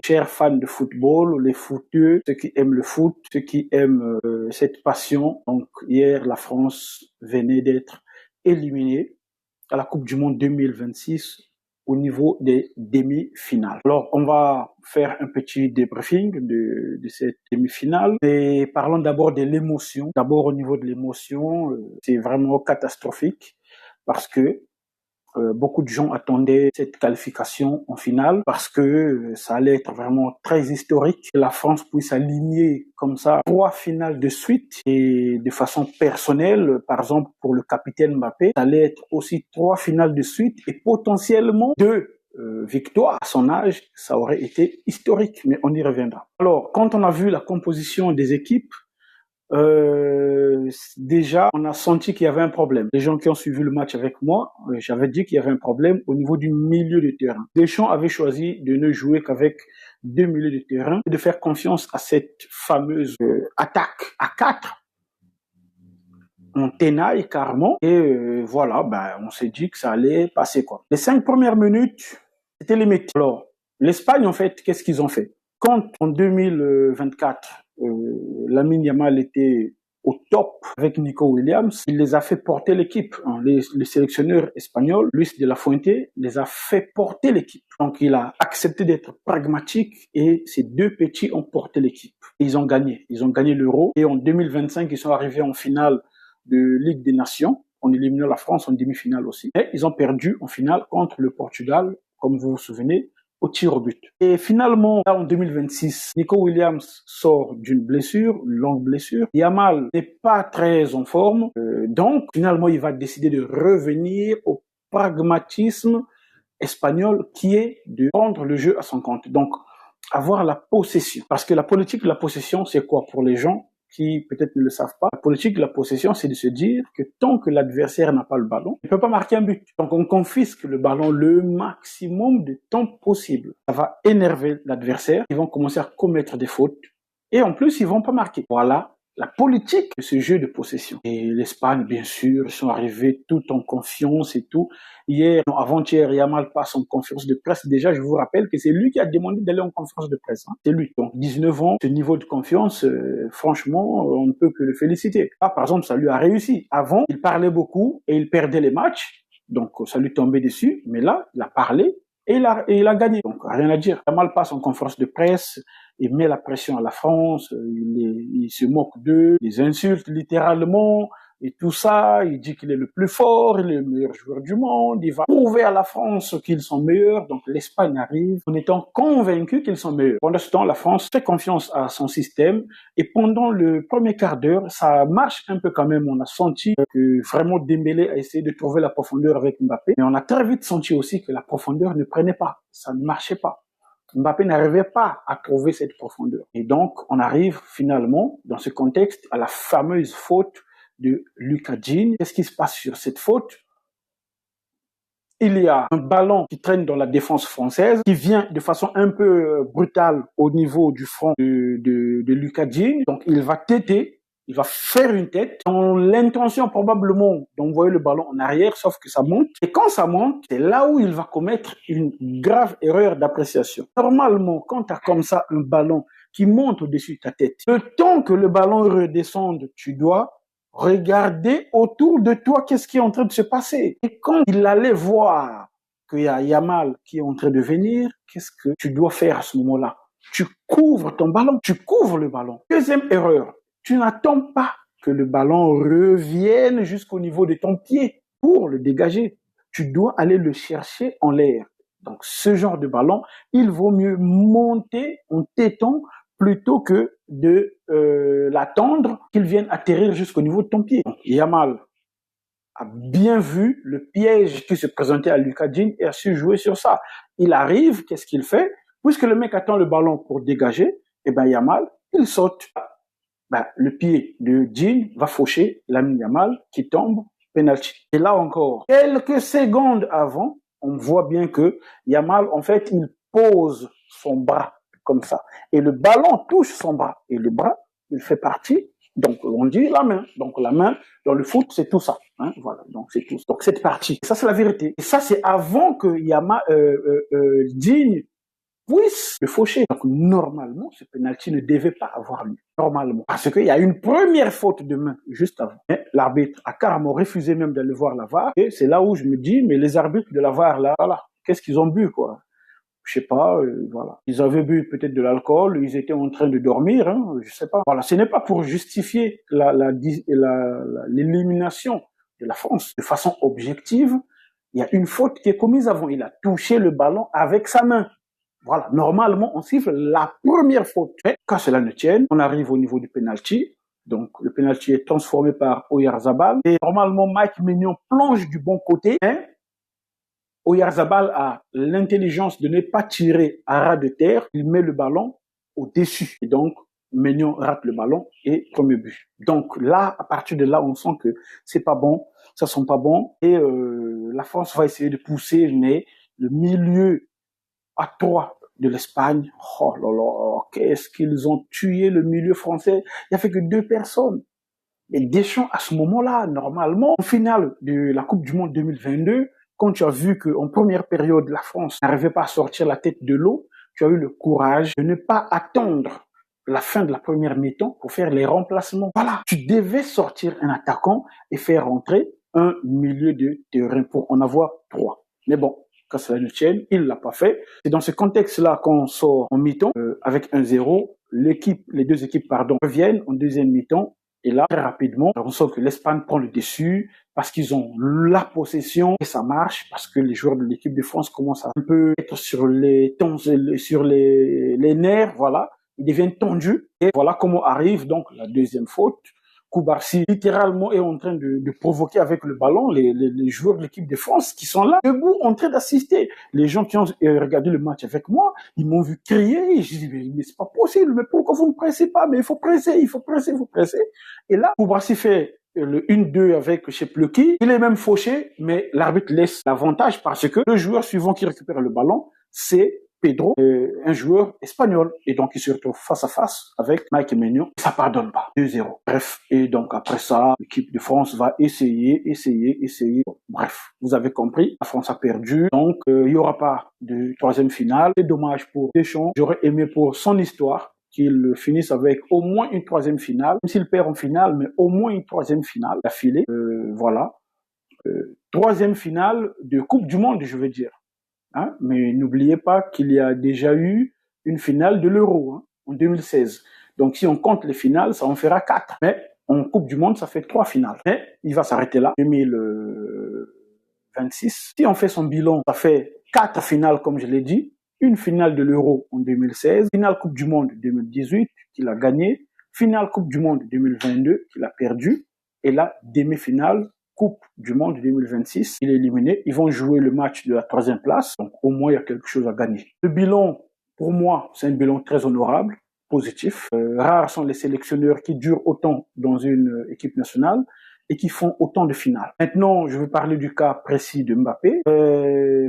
chers fans de football, les footeux, ceux qui aiment le foot, ceux qui aiment cette passion. Donc hier, la France venait d'être éliminée à la Coupe du Monde 2026 au niveau des demi-finales. Alors, on va faire un petit débriefing de cette demi-finale et parlons d'abord de l'émotion. D'abord, au niveau de l'émotion, c'est vraiment catastrophique parce que beaucoup de gens attendaient cette qualification en finale parce que ça allait être vraiment très historique que la France puisse aligner comme ça 3 finales de suite et de façon personnelle, par exemple pour le capitaine Mbappé, ça allait être aussi 3 finales de suite et potentiellement 2 victoires. À son âge, ça aurait été historique, mais on y reviendra. Alors, quand on a vu la composition des équipes, déjà, on a senti qu'il y avait un problème. Les gens qui ont suivi le match avec moi, j'avais dit qu'il y avait un problème au niveau du milieu de terrain. Deschamps avait choisi de ne jouer qu'avec 2 milieux de terrain et de faire confiance à cette fameuse attaque à 4. On tenaille carrément et voilà, on s'est dit que ça allait passer quoi. Les 5 premières minutes, c'était limite. Alors, l'Espagne en fait, qu'est-ce qu'ils ont fait? Quand en 2024, Lamine Yamal était au top avec Nico Williams, il les a fait porter l'équipe. Le sélectionneur espagnol, Luis de la Fuente, les a fait porter l'équipe. Donc il a accepté d'être pragmatique et ces 2 petits ont porté l'équipe. Ils ont gagné l'Euro et en 2025, ils sont arrivés en finale de Ligue des Nations, en éliminant la France en demi-finale aussi. Et ils ont perdu en finale contre le Portugal, comme vous vous souvenez, au tir au but. Et finalement, là, en 2026, Nico Williams sort d'une blessure, une longue blessure. Yamal n'est pas très en forme. Donc, finalement, il va décider de revenir au pragmatisme espagnol qui est de prendre le jeu à son compte. Donc, avoir la possession. Parce que la politique de la possession, c'est quoi pour les gens qui peut-être ne le savent pas? La politique de la possession, c'est de se dire que tant que l'adversaire n'a pas le ballon, il ne peut pas marquer un but. Donc on confisque le ballon le maximum de temps possible. Ça va énerver l'adversaire, ils vont commencer à commettre des fautes et en plus ils vont pas marquer. Voilà la politique de ce jeu de possession. Et l'Espagne, bien sûr, ils sont arrivés tout en confiance et tout. Avant-hier, Yamal passe en conférence de presse. Déjà, je vous rappelle que c'est lui qui a demandé d'aller en conférence de presse. C'est lui. Donc, 19 ans, ce niveau de confiance, franchement, on ne peut que le féliciter. Par exemple, ça lui a réussi. Avant, il parlait beaucoup et il perdait les matchs. Donc, ça lui tombait dessus. Mais là, il a parlé et il a gagné. Donc, rien à dire. Yamal passe en conférence de presse. Il met la pression à la France, il se moque d'eux, les insulte littéralement, et tout ça, il dit qu'il est le plus fort, il est le meilleur joueur du monde, il va prouver à la France qu'ils sont meilleurs, donc l'Espagne arrive en étant convaincu qu'ils sont meilleurs. Pendant ce temps, la France fait confiance à son système, et pendant le premier quart d'heure, ça marche un peu quand même, on a senti que vraiment Dembélé a essayé de trouver la profondeur avec Mbappé, mais on a très vite senti aussi que la profondeur ne prenait pas, ça ne marchait pas. Mbappé n'arrivait pas à trouver cette profondeur. Et donc, on arrive finalement, dans ce contexte, à la fameuse faute de Lucas Digne. Qu'est-ce qui se passe sur cette faute? Il y a un ballon qui traîne dans la défense française, qui vient de façon un peu brutale au niveau du front de Lucas Digne. Donc, il va têter. Il va faire une tête dans l'intention probablement d'envoyer le ballon en arrière, sauf que ça monte. Et quand ça monte, c'est là où il va commettre une grave erreur d'appréciation. Normalement, quand tu as comme ça un ballon qui monte au-dessus de ta tête, le temps que le ballon redescende, tu dois regarder autour de toi qu'est-ce qui est en train de se passer. Et quand il allait voir qu'il y a Yamal qui est en train de venir, qu'est-ce que tu dois faire à ce moment-là? Tu couvres ton ballon, tu couvres le ballon. Deuxième erreur. Tu n'attends pas que le ballon revienne jusqu'au niveau de ton pied pour le dégager. Tu dois aller le chercher en l'air. Donc, ce genre de ballon, il vaut mieux monter en téton plutôt que de l'attendre qu'il vienne atterrir jusqu'au niveau de ton pied. Donc, Yamal a bien vu le piège qui se présentait à Lucas Digne et a su jouer sur ça. Il arrive, qu'est-ce qu'il fait? Puisque le mec attend le ballon pour dégager, Yamal, il saute. Le pied de Digne va faucher Lamine Yamal qui tombe, penalty. Et là encore, quelques secondes avant, on voit bien que Yamal, en fait, il pose son bras comme ça. Et le ballon touche son bras. Et le bras, il fait partie, donc on dit la main. Donc la main, dans le foot, c'est tout ça. Voilà, donc c'est tout. Donc cette partie. Ça, c'est la vérité. Et ça, c'est avant que Digne puisse le faucher. Donc, normalement, ce penalty ne devait pas avoir lieu. Normalement. Parce qu'il y a une première faute de main juste avant. Mais l'arbitre a carrément refusé même d'aller voir la VAR. Et c'est là où je me dis, mais les arbitres de la VAR, là, voilà, qu'est-ce qu'ils ont bu, quoi? Je sais pas, voilà. Ils avaient bu peut-être de l'alcool, ils étaient en train de dormir, hein, je sais pas. Voilà, ce n'est pas pour justifier l'élimination de la France de façon objective. Il y a une faute qui est commise avant. Il a touché le ballon avec sa main. Voilà, normalement, on siffle la première faute. Mais quand cela ne tienne, on arrive au niveau du penalty. Donc, le penalty est transformé par Oyarzabal. Et normalement, Mike Maignan plonge du bon côté. Hein. Oyarzabal a l'intelligence de ne pas tirer à ras de terre. Il met le ballon au-dessus. Et donc, Maignan rate le ballon et premier but. Donc là, à partir de là, on sent que c'est pas bon, ça sent pas bon. Et la France va essayer de pousser, mais le milieu à 3 de l'Espagne, oh là là, qu'est-ce qu'ils ont tué le milieu français. Il n'y a fait que 2 personnes. Et Deschamps, à ce moment-là, normalement, en finale de la Coupe du Monde 2022, quand tu as vu qu'en première période, la France n'arrivait pas à sortir la tête de l'eau, tu as eu le courage de ne pas attendre la fin de la première mi-temps pour faire les remplacements. Voilà, tu devais sortir un attaquant et faire rentrer un milieu de terrain pour en avoir 3. Mais bon, quand cela ne tienne, il l'a pas fait. C'est dans ce contexte-là qu'on sort en mi-temps avec 1-0. Les deux équipes, reviennent en deuxième mi-temps. Et là, très rapidement, on sent que l'Espagne prend le dessus parce qu'ils ont la possession et ça marche parce que les joueurs de l'équipe de France commencent à un peu être sur les nerfs, voilà. Ils deviennent tendus et voilà comment arrive donc la deuxième faute. Koubarsi littéralement est en train de provoquer avec le ballon les joueurs de l'équipe de France qui sont là debout en train d'assister. Les gens qui ont regardé le match avec moi, ils m'ont vu crier. Je dis mais c'est pas possible, mais pourquoi vous ne pressez pas? Mais il faut presser. Et là, Koubarsi fait le 1-2 avec je sais plus qui. Il est même fauché, mais l'arbitre laisse l'avantage parce que le joueur suivant qui récupère le ballon, c'est Pedro, un joueur espagnol. Et donc, il se retrouve face à face avec Mike Maignan. Ça pardonne pas. 2-0. Bref. Et donc, après ça, l'équipe de France va essayer. Bref. Vous avez compris. La France a perdu. Donc, il y aura pas de troisième finale. C'est dommage pour Deschamps. J'aurais aimé pour son histoire qu'il finisse avec au moins une troisième finale. Même s'il perd en finale, mais au moins une troisième finale d'affilée. Voilà. Troisième finale de Coupe du Monde, je veux dire. Hein, mais n'oubliez pas qu'il y a déjà eu une finale de l'Euro en 2016. Donc si on compte les finales, ça en fera 4. Mais en Coupe du Monde, ça fait 3 finales. Mais il va s'arrêter là, 2026. Si on fait son bilan, ça fait 4 finales, comme je l'ai dit. Une finale de l'Euro en 2016, finale Coupe du Monde 2018 qu'il a gagné, finale Coupe du Monde 2022 qu'il a perdu, et la demi-finale Coupe du Monde 2026, il est éliminé. Ils vont jouer le match de la 3e place. Donc, au moins, il y a quelque chose à gagner. Le bilan, pour moi, c'est un bilan très honorable, positif. Rares sont les sélectionneurs qui durent autant dans une équipe nationale et qui font autant de finales. Maintenant, je vais parler du cas précis de Mbappé.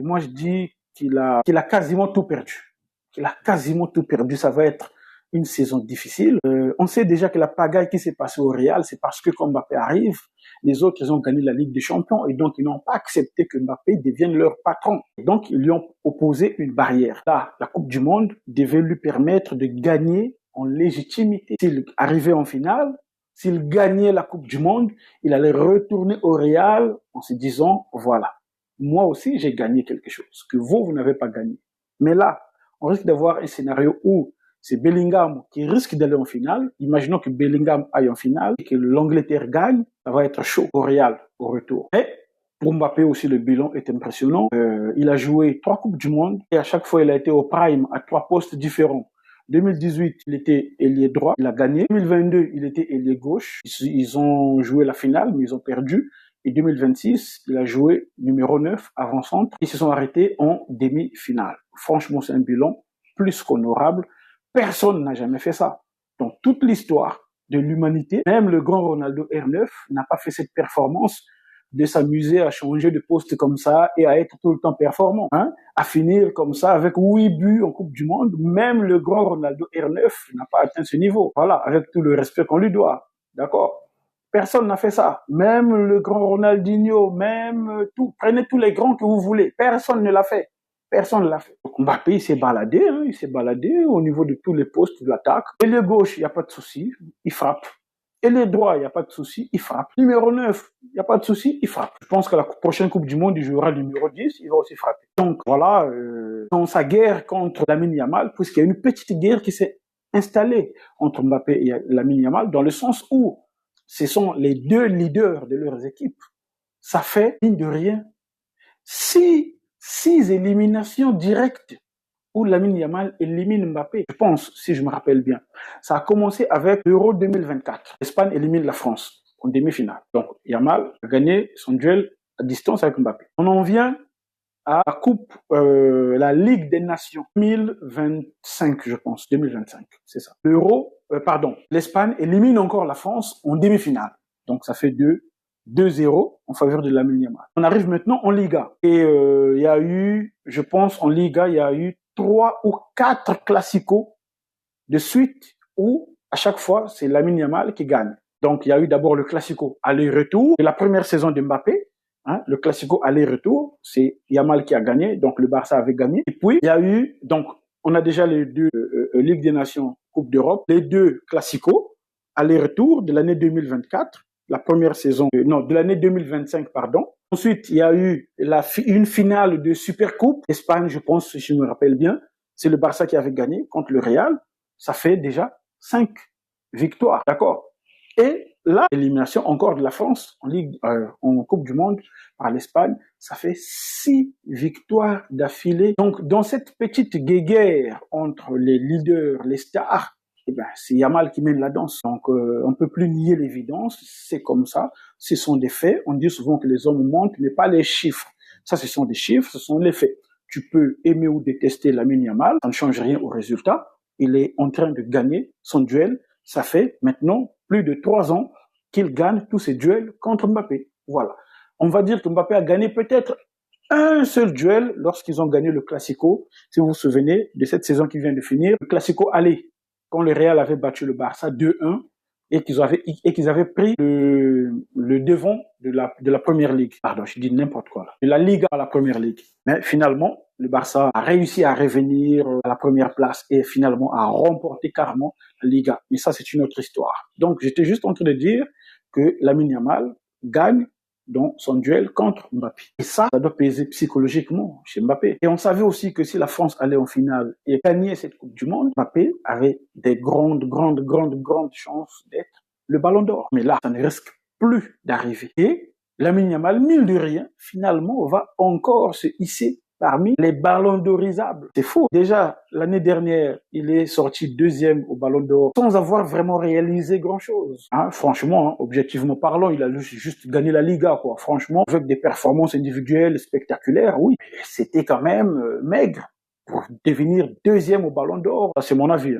Moi, je dis qu'il a quasiment tout perdu. Ça va être une saison difficile. On sait déjà que la pagaille qui s'est passée au Real, c'est parce que quand Mbappé arrive, les autres, ils ont gagné la Ligue des Champions et donc ils n'ont pas accepté que Mbappé devienne leur patron. Et donc, ils lui ont opposé une barrière. Là, la Coupe du Monde devait lui permettre de gagner en légitimité. S'il arrivait en finale, s'il gagnait la Coupe du Monde, il allait retourner au Real en se disant, voilà, moi aussi, j'ai gagné quelque chose que vous n'avez pas gagné. Mais là, on risque d'avoir un scénario où c'est Bellingham qui risque d'aller en finale. Imaginons que Bellingham aille en finale et que l'Angleterre gagne. Ça va être chaud au Real au retour. Mais pour Mbappé aussi, le bilan est impressionnant. Il a joué 3 Coupes du Monde et à chaque fois, il a été au prime à 3 postes différents. 2018, il était ailier droit, il a gagné. 2022, il était ailier gauche. Ils ont joué la finale, mais ils ont perdu. Et 2026, il a joué numéro 9, avant-centre. Ils se sont arrêtés en demi-finale. Franchement, c'est un bilan plus qu'honorable. Personne n'a jamais fait ça. Dans toute l'histoire de l'humanité, même le grand Ronaldo R9 n'a pas fait cette performance de s'amuser à changer de poste comme ça et à être tout le temps performant, à finir comme ça avec 8 buts en Coupe du Monde. Même le grand Ronaldo R9 n'a pas atteint ce niveau. Voilà, avec tout le respect qu'on lui doit. D'accord? Personne n'a fait ça. Même le grand Ronaldinho, même tout. Prenez tous les grands que vous voulez. Personne ne l'a fait. Personne ne l'a fait. Donc Mbappé, il s'est baladé, hein, il s'est baladé au niveau de tous les postes de l'attaque. Et le gauche, il n'y a pas de souci, il frappe. Et les droits, il n'y a pas de souci, il frappe. Numéro 9, il n'y a pas de souci, il frappe. Je pense que la prochaine Coupe du Monde, il jouera le numéro 10, il va aussi frapper. Donc voilà, dans sa guerre contre Lamine Yamal, puisqu'il y a une petite guerre qui s'est installée entre Mbappé et Lamine Yamal, dans le sens où ce sont les deux leaders de leurs équipes. Ça fait, mine de rien, six éliminations directes où Lamine Yamal élimine Mbappé. Je pense, si je me rappelle bien. Ça a commencé avec l'Euro 2024. L'Espagne élimine la France en demi-finale. Donc, Yamal a gagné son duel à distance avec Mbappé. On en vient à la Coupe, la Ligue des Nations 2025, je pense, 2025, c'est ça. L'Espagne élimine encore la France en demi-finale. Donc, ça fait 2-0 en faveur de Lamine Yamal. On arrive maintenant en Liga. Et il y a eu, je pense, en Liga, il y a eu 3 ou 4 classicos de suite où, à chaque fois, c'est Lamine Yamal qui gagne. Donc, il y a eu d'abord le classico aller-retour de la première saison de Mbappé. Hein, le classico aller-retour, c'est Yamal qui a gagné, donc le Barça avait gagné. Et puis, il y a eu, donc, on a déjà les deux Ligue des Nations, Coupe d'Europe, les deux classicos aller-retour de l'année 2024, la première saison, de l'année 2025, pardon. Ensuite, il y a eu une finale de Supercoupe, Espagne, je pense, si je me rappelle bien. C'est le Barça qui avait gagné contre le Real. Ça fait déjà 5 victoires, d'accord? Et là, l'élimination encore de la France en Coupe du Monde par l'Espagne, ça fait 6 victoires d'affilée. Donc, dans cette petite guéguerre entre les leaders, les stars, c'est Yamal qui mène la danse. Donc, on peut plus nier l'évidence. C'est comme ça. Ce sont des faits. On dit souvent que les hommes mentent, mais pas les chiffres. Ça, ce sont des chiffres, ce sont les faits. Tu peux aimer ou détester Lamine Yamal, ça ne change rien au résultat. Il est en train de gagner son duel. Ça fait maintenant plus de 3 ans qu'il gagne tous ses duels contre Mbappé. Voilà. On va dire que Mbappé a gagné peut-être un seul duel lorsqu'ils ont gagné le Classico. Si vous vous souvenez de cette saison qui vient de finir, le Classico aller, quand le Real avait battu le Barça 2-1 et qu'ils avaient pris le devant de la première ligue. Pardon, je dis n'importe quoi là. De la Liga à la première ligue. Mais finalement, le Barça a réussi à revenir à la première place et finalement à remporter carrément la Liga. Mais ça, c'est une autre histoire. Donc, j'étais juste en train de dire que Lamine Yamal gagne dans son duel contre Mbappé. Et ça doit peser psychologiquement chez Mbappé. Et on savait aussi que si la France allait en finale et gagnait cette Coupe du Monde, Mbappé avait des grandes chances d'être le Ballon d'Or. Mais là, ça ne risque plus d'arriver. Et Lamine Yamal, mine de rien, finalement, va encore se hisser parmi les ballons d'orisables. C'est fou. Déjà, l'année dernière, il est sorti 2e au Ballon d'Or sans avoir vraiment réalisé grand-chose. Hein, franchement, objectivement parlant, il a juste gagné la Liga, quoi. Franchement, avec des performances individuelles spectaculaires, oui, c'était quand même maigre pour devenir 2e au Ballon d'Or. Ça, c'est mon avis.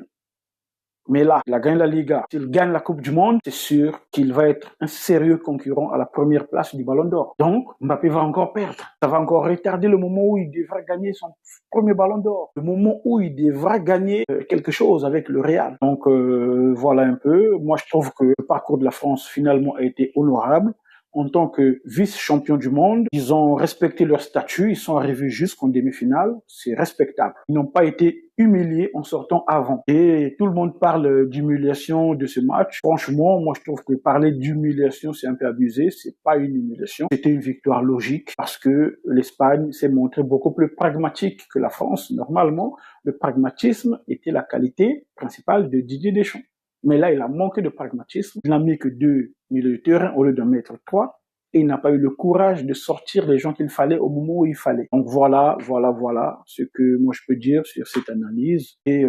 Mais là, il a gagné la Liga. S'il gagne la Coupe du Monde, c'est sûr qu'il va être un sérieux concurrent à la première place du Ballon d'Or. Donc, Mbappé va encore perdre. Ça va encore retarder le moment où il devra gagner son premier Ballon d'Or. Le moment où il devra gagner quelque chose avec le Real. Donc, voilà un peu. Moi, je trouve que le parcours de la France, finalement, a été honorable. En tant que vice-champion du monde, ils ont respecté leur statut, ils sont arrivés jusqu'en demi-finale, c'est respectable. Ils n'ont pas été humiliés en sortant avant. Et tout le monde parle d'humiliation de ce match. Franchement, moi je trouve que parler d'humiliation, c'est un peu abusé, c'est pas une humiliation. C'était une victoire logique parce que l'Espagne s'est montrée beaucoup plus pragmatique que la France. Normalement, le pragmatisme était la qualité principale de Didier Deschamps. Mais là, il a manqué de pragmatisme. Il n'a mis que 2 milieux de terrain au lieu d'en mettre 3. Et il n'a pas eu le courage de sortir les gens qu'il fallait au moment où il fallait. Donc voilà ce que moi je peux dire sur cette analyse. Et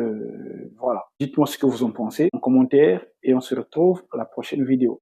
voilà. Dites-moi ce que vous en pensez en commentaire et on se retrouve à la prochaine vidéo.